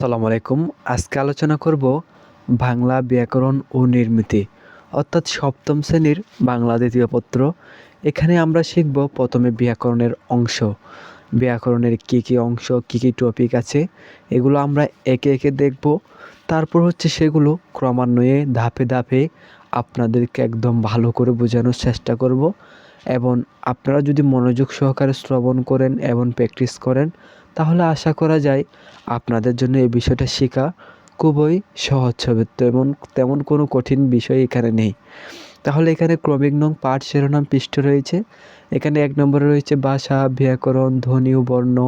আসসালামু আলাইকুম। আজকে আলোচনা করব বাংলা ব্যাকরণ ও নির্মিতি অর্থাৎ সপ্তম শ্রেণীর বাংলা দ্বিতীয় পত্র। এখানে আমরা শিখব প্রথমে ব্যাকরণের অংশ, ব্যাকরণের কী অংশ, কী টপিক আছে এগুলো আমরা একে একে দেখব। তারপর হচ্ছে সেগুলো ক্রমান্বয়ে ধাপে ধাপে আপনাদেরকে একদম ভালো করে বোঝানোর চেষ্টা করব এবং আপনারা যদি মনোযোগ সহকারে শ্রবণ করেন এবং প্র্যাকটিস করেন তাহলে আশা করা যায় আপনাদের জন্য এই বিষয়টা শেখা খুবই সহজ হবে। তেমন কোনো কঠিন বিষয় এখানে নেই। তাহলে এখানে ক্রমিক নং পাঠ শিরোনাম পৃষ্ঠ রয়েছে। এখানে 1 নম্বরে রয়েছে ভাষা, ব্যাকরণ, ধ্বনি ও বর্ণ,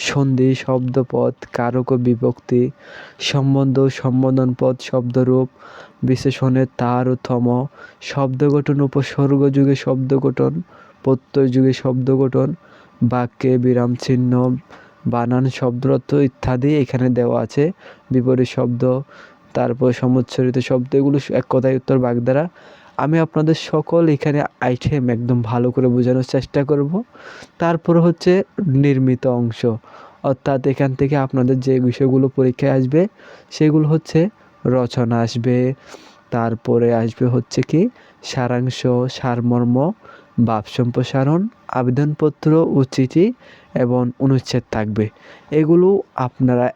সন্ধি, শব্দপদ, কারক ও বিভক্তি, সম্বন্ধ ও সম্বোধন পদ, শব্দরূপ, বিশেষণের তার ও থম, শব্দগঠন, উপসর্গ যুগে শব্দগঠন, প্রত্যয় যুগে শব্দগঠন, বাক্যে বিরাম চিহ্ন, বানান, শব্দার্থ ইত্যাদি এখানে দেওয়া আছে। বিপরীত শব্দ, তারপর সমুচ্চারিত শব্দ, এগুলো এক কথায় উত্তর বাগধারা। আমি আপনাদের সকল এখানে আইটেম একদম ভালো করে বোঝানোর চেষ্টা করব। তারপর হচ্ছে নির্মিত অংশ, অর্থাৎ এখান থেকে আপনাদের যে বিষয়গুলো পরীক্ষায় আসবে সেগুলো হচ্ছে রচনা আসবে, তারপরে আসবে হচ্ছে কি সারাংশ, সারমর্ম, ভাব সম্প্রসারণ, আবেদনপত্র ও চিঠি এবং অনুচ্ছেদ থাকবে। এগুলো আপনারা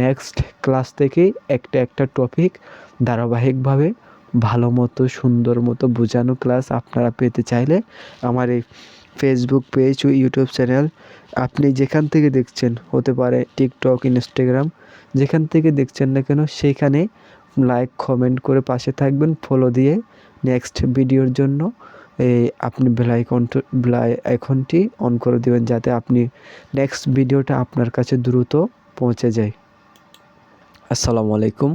নেক্সট ক্লাস থেকে একটা একটা টপিক ধারাবাহিকভাবে ভালো মতো সুন্দর মতো বোঝানো ক্লাস আপনারা পেতে চাইলে আমার এই ফেসবুক পেজ ও ইউটিউব চ্যানেল, আপনি যেখান থেকে দেখছেন, হতে পারে টিকটক, ইনস্টাগ্রাম, যেখান থেকে দেখছেন না কেন সেইখানে লাইক কমেন্ট করে পাশে থাকবেন, ফলো দিয়ে নেক্সট ভিডিওর জন্য আপনি বেল আইকনটি অন করে দেবেন যাতে আপনি নেক্সট ভিডিওটা আপনার কাছে দ্রুত পৌঁছে যায়। আসসালামু আলাইকুম।